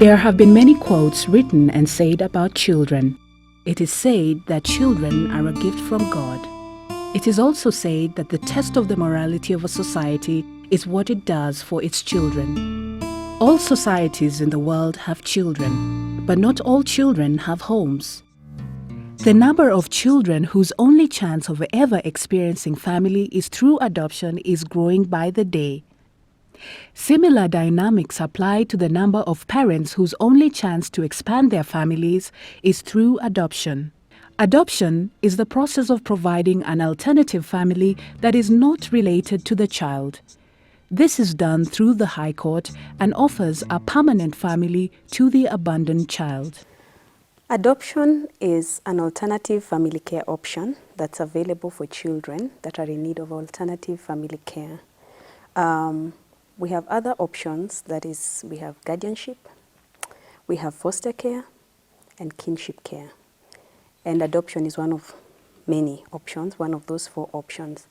There have been many quotes written and said about children. It is said that children are a gift from God. It is also said that the test of the morality of a society is what it does for its children. All societies in the world have children, but not all children have homes. The number of children whose only chance of ever experiencing family is through adoption is growing by the day. Similar dynamics apply to the number of parents whose only chance to expand their families is through adoption. Adoption is the process of providing an alternative family that is not related to the child. This is done through the High Court and offers a permanent family to the abandoned child. Adoption is an alternative family care option that's available for children that are in need of alternative family care. We have other options, that is, we have guardianship, we have foster care, and kinship care. And adoption is one of many options, one of those 4 options.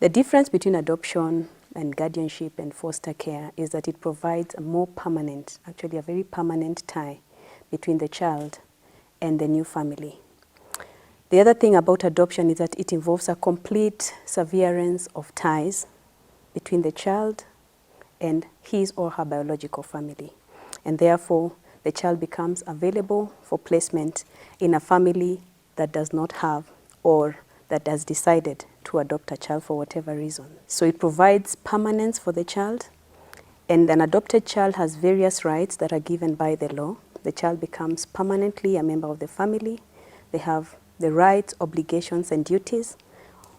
The difference between adoption and guardianship and foster care is that it provides a more permanent, actually a very permanent tie between the child and the new family. The other thing about adoption is that it involves a complete severance of ties between the child and his or her biological family. And therefore, the child becomes available for placement in a family that does not have or that has decided to adopt a child for whatever reason. So it provides permanence for the child, and an adopted child has various rights that are given by the law. The child becomes permanently a member of the family. They have the rights, obligations, and duties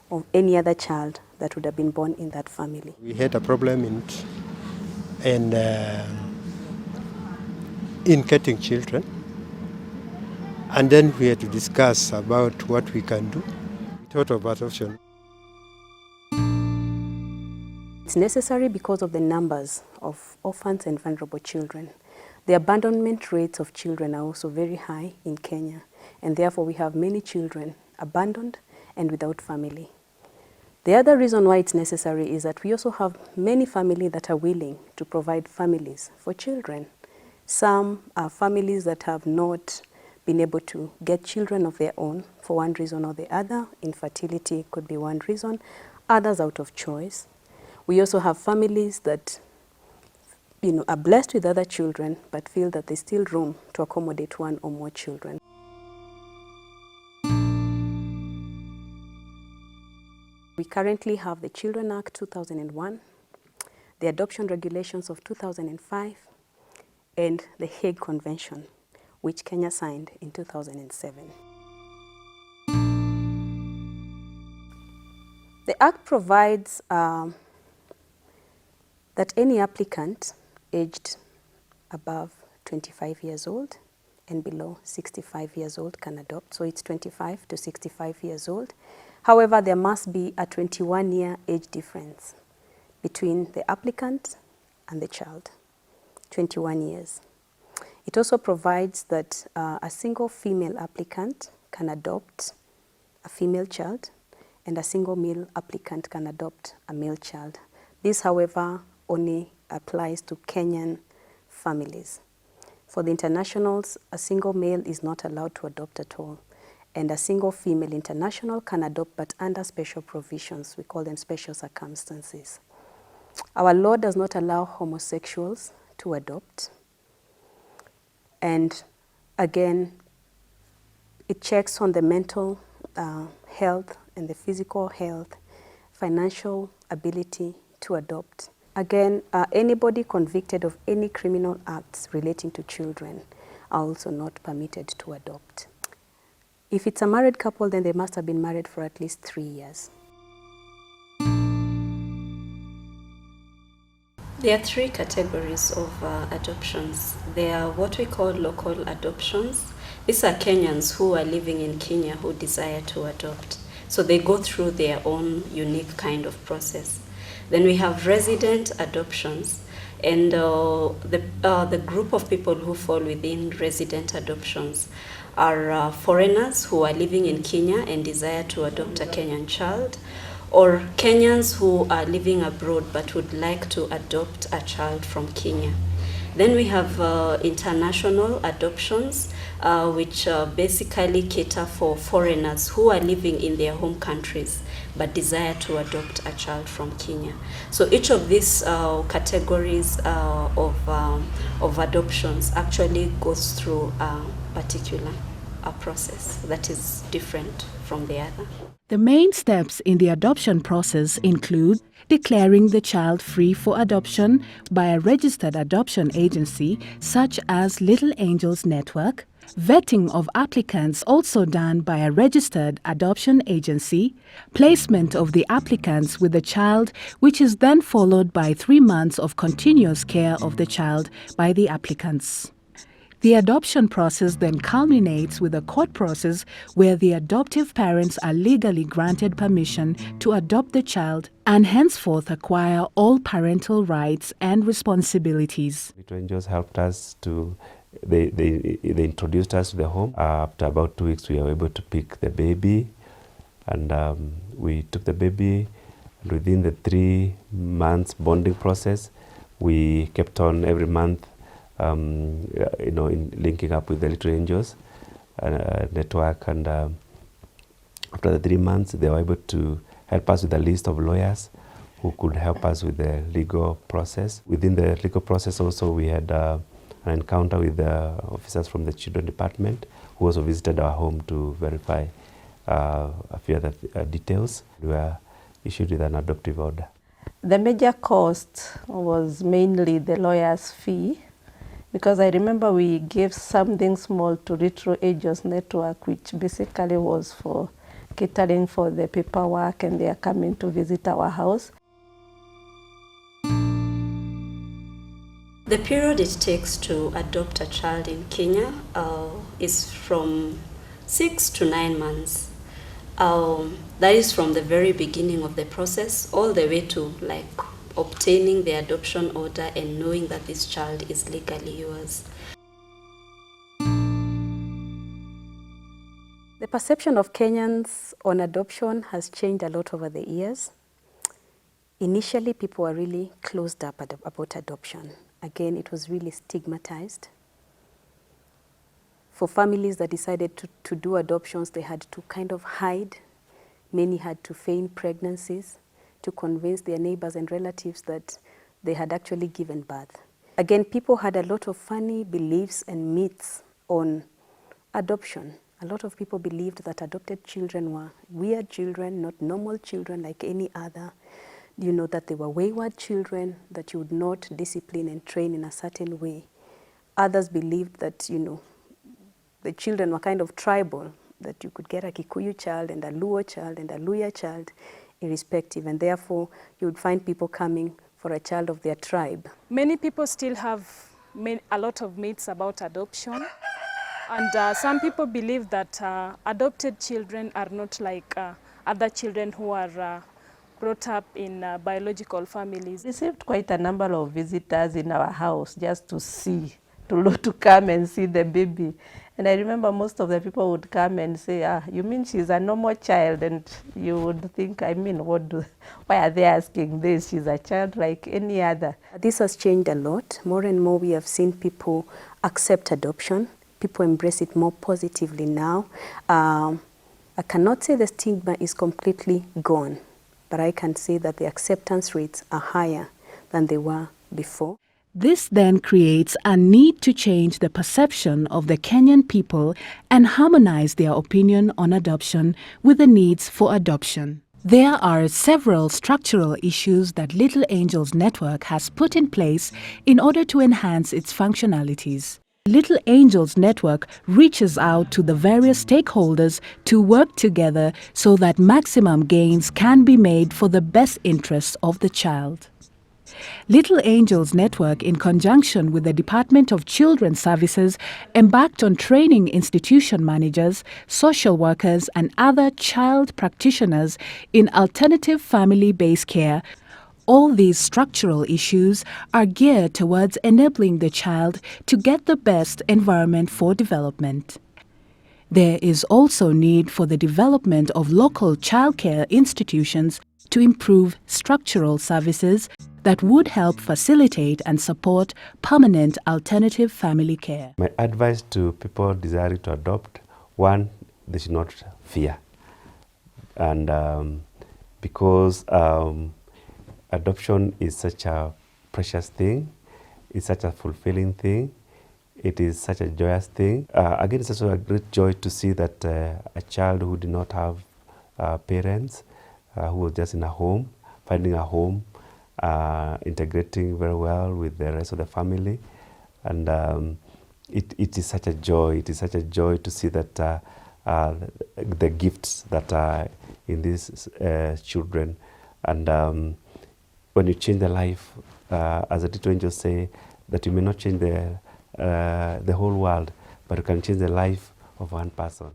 of any other child that would have been born in that family. We had a problem in getting children, and then we had to discuss about what we can do. We thought of adoption. It's necessary because of the numbers of orphans and vulnerable children. The abandonment rates of children are also very high in Kenya, and therefore we have many children abandoned and without family. The other reason why it's necessary is that we also have many families that are willing to provide families for children. Some are families that have not been able to get children of their own for one reason or the other. Infertility could be one reason, others out of choice. We also have families that are blessed with other children but feel that there's still room to accommodate one or more children. We currently have the Children Act 2001, the Adoption Regulations of 2005, and the Hague Convention, which Kenya signed in 2007. The Act provides that any applicant aged above 25 years old and below 65 years old can adopt. So it's 25 to 65 years old. However, there must be a 21-year age difference between the applicant and the child, 21 years. It also provides that a single female applicant can adopt a female child and a single male applicant can adopt a male child. This, however, only applies to Kenyan families. For the internationals, a single male is not allowed to adopt at all, and a single female international can adopt, but under special provisions. We call them special circumstances. Our law does not allow homosexuals to adopt. And again, it checks on the mental health and the physical health, financial ability to adopt. Again, anybody convicted of any criminal acts relating to children are also not permitted to adopt. If it's a married couple, then they must have been married for at least 3 years. There are 3 categories of adoptions. There are what we call local adoptions. These are Kenyans who are living in Kenya who desire to adopt. So they go through their own unique kind of process. Then we have resident adoptions, and the group of people who fall within resident adoptions are foreigners who are living in Kenya and desire to adopt a Kenyan child, or Kenyans who are living abroad but would like to adopt a child from Kenya. Then we have international adoptions, which basically cater for foreigners who are living in their home countries but desire to adopt a child from Kenya. So each of these categories of adoptions actually goes through a particular process that is different from the other. The main steps in the adoption process include declaring the child free for adoption by a registered adoption agency such as LittleAngelsNetwork, vetting of applicants also done by a registered adoption agency, placement of the applicants with the child, which is then followed by 3 months of continuous care of the child by the applicants. The adoption process then culminates with a court process where the adoptive parents are legally granted permission to adopt the child and henceforth acquire all parental rights and responsibilities. Little Angels helped us to, they introduced us to the home. After about 2 weeks, we were able to pick the baby, and we took the baby. And within the 3 months bonding process, we kept on every month in linking up with the Little Angels network, and after the 3 months, they were able to help us with a list of lawyers who could help us with the legal process. Within the legal process also, we had an encounter with the officers from the Children Department who also visited our home to verify a few other details. We were issued with an adoptive order. The major cost was mainly the lawyer's fee, because I remember we gave something small to LittleAngelsNetwork, which basically was for catering for the paperwork, and they are coming to visit our house. The period it takes to adopt a child in Kenya is from 6 to 9 months. That is from the very beginning of the process all the way to obtaining the adoption order and knowing that this child is legally yours. The perception of Kenyans on adoption has changed a lot over the years. Initially, people were really closed up about adoption. Again, it was really stigmatized. For families that decided to do adoptions, they had to kind of hide. Many had to feign pregnancies to convince their neighbors and relatives that they had actually given birth. Again, people had a lot of funny beliefs and myths on adoption. A lot of people believed that adopted children were weird children, not normal children like any other. That they were wayward children that you would not discipline and train in a certain way. Others believed that, the children were kind of tribal, that you could get a Kikuyu child and a Luo child and a Luya child, irrespective, and therefore you would find people coming for a child of their tribe. Many people still have a lot of myths about adoption, and some people believe that adopted children are not like other children who are brought up in biological families. We received quite a number of visitors in our house just to come and see the baby. And I remember most of the people would come and say, you mean she's a normal child? And you would think, why are they asking this? She's a child like any other. This has changed a lot. More and more we have seen people accept adoption. People embrace it more positively now. I cannot say the stigma is completely gone, but I can say that the acceptance rates are higher than they were before. This then creates a need to change the perception of the Kenyan people and harmonize their opinion on adoption with the needs for adoption. There are several structural issues that LittleAngelsNetwork has put in place in order to enhance its functionalities. LittleAngelsNetwork reaches out to the various stakeholders to work together so that maximum gains can be made for the best interests of the child. LittleAngelsNetwork, in conjunction with the Department of Children's Services, embarked on training institution managers, social workers, and other child practitioners in alternative family-based care. All these structural issues are geared towards enabling the child to get the best environment for development. There is also need for the development of local childcare institutions to improve structural services, that would help facilitate and support permanent alternative family care. My advice to people desiring to adopt, one, they should not fear. And because adoption is such a precious thing, it's such a fulfilling thing, it is such a joyous thing. Again, it's also a great joy to see that a child who did not have parents, who was just in a home, finding a home, integrating very well with the rest of the family. And it is such a joy. It is such a joy to see that the gifts that are in these children. And when you change the life, as the little angels say, that you may not change the whole world, but you can change the life of one person.